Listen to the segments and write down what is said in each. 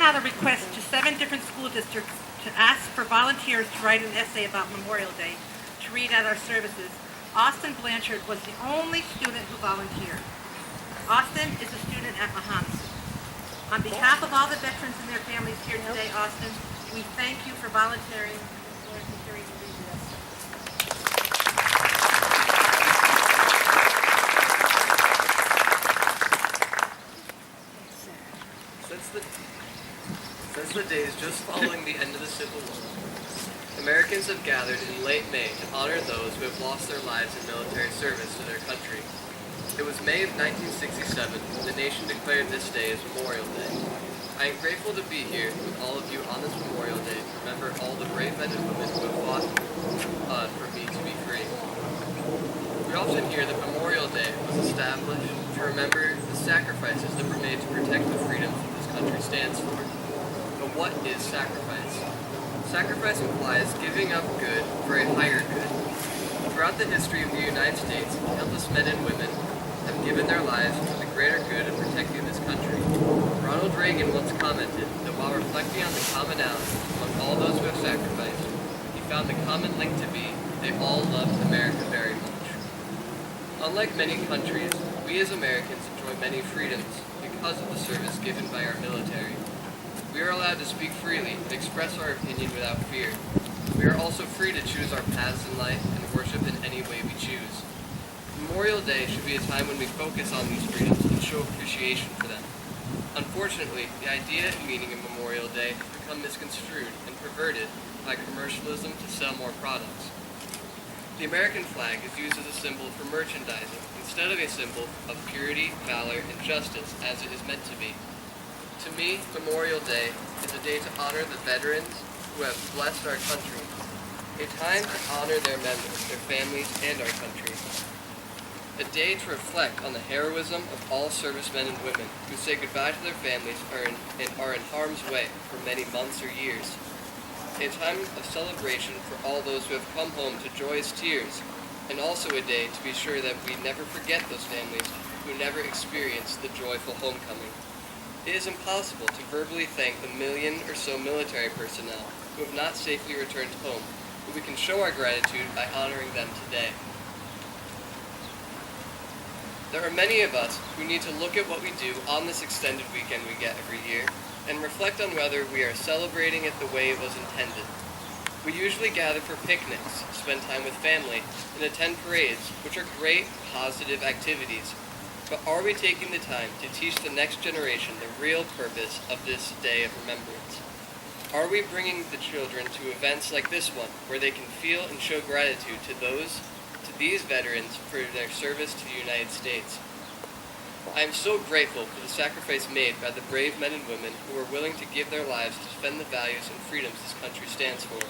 out a request to 7 different school districts to ask for volunteers to write an essay about Memorial Day to read at our services. Austin Blanchard was the only student who volunteered. Austin is a student at Mahomet. On behalf of all the veterans and their families here today, Austin, we thank you for volunteering. Since the days just following the end of the Civil War, Americans have gathered in late May to honor those who have lost their lives in military service to their country. It was May of 1967 when the nation declared this day as Memorial Day. I am grateful to be here with all of you on this Memorial Day to remember all the brave men and women who have fought for me to be free. We often hear that Memorial Day was established to remember the sacrifices that were made to protect the freedoms that this country stands for. But what is sacrifice? Sacrifice implies giving up good for a higher good. Throughout the history of the United States, countless men and women have given their lives to the greater good of protecting this country. Ronald Reagan once commented that while reflecting on the commonality among all those who have sacrificed, he found the common link to be they all loved America very much. Unlike many countries, we as Americans enjoy many freedoms because of the service given by our military. We are allowed to speak freely and express our opinion without fear. We are also free to choose our paths in life and worship in any way we choose. Memorial Day should be a time when we focus on these freedoms and show appreciation for them. Unfortunately, the idea and meaning of Memorial Day has become misconstrued and perverted by commercialism to sell more products. The American flag is used as a symbol for merchandising instead of a symbol of purity, valor, and justice as it is meant to be. To me, Memorial Day is a day to honor the veterans who have blessed our country, a time to honor their memories, their families, and our country, a day to reflect on the heroism of all servicemen and women who say goodbye to their families and are in harm's way for many months or years, a time of celebration for all those who have come home to joyous tears, and also a day to be sure that we never forget those families who never experienced the joyful homecoming. It is impossible to verbally thank the million or so military personnel who have not safely returned home, but we can show our gratitude by honoring them today. There are many of us who need to look at what we do on this extended weekend we get every year and reflect on whether we are celebrating it the way it was intended. We usually gather for picnics, spend time with family, and attend parades, which are great, positive activities. But are we taking the time to teach the next generation the real purpose of this day of remembrance? Are we bringing the children to events like this one, where they can feel and show gratitude to these veterans for their service to the United States? I am so grateful for the sacrifice made by the brave men and women who are willing to give their lives to defend the values and freedoms this country stands for.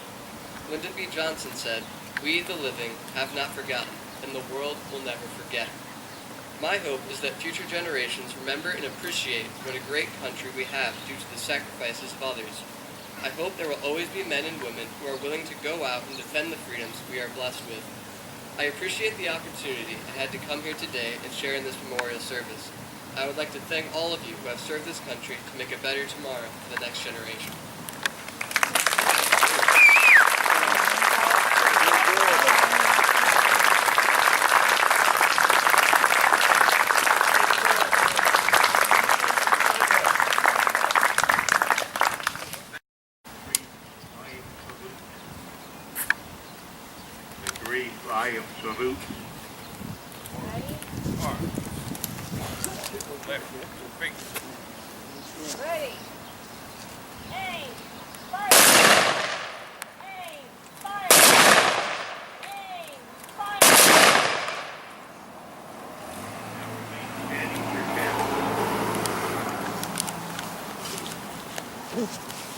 Lyndon B. Johnson said, "We, the living, have not forgotten, and the world will never forget." My hope is that future generations remember and appreciate what a great country we have due to the sacrifices of others. I hope there will always be men and women who are willing to go out and defend the freedoms we are blessed with. I appreciate the opportunity I had to come here today and share in this memorial service. I would like to thank all of you who have served this country to make a better tomorrow for the next generation. I am salute. Ready. Aim. Fire. Aim. Fire. Aim. Fire. Now remain standing for 10.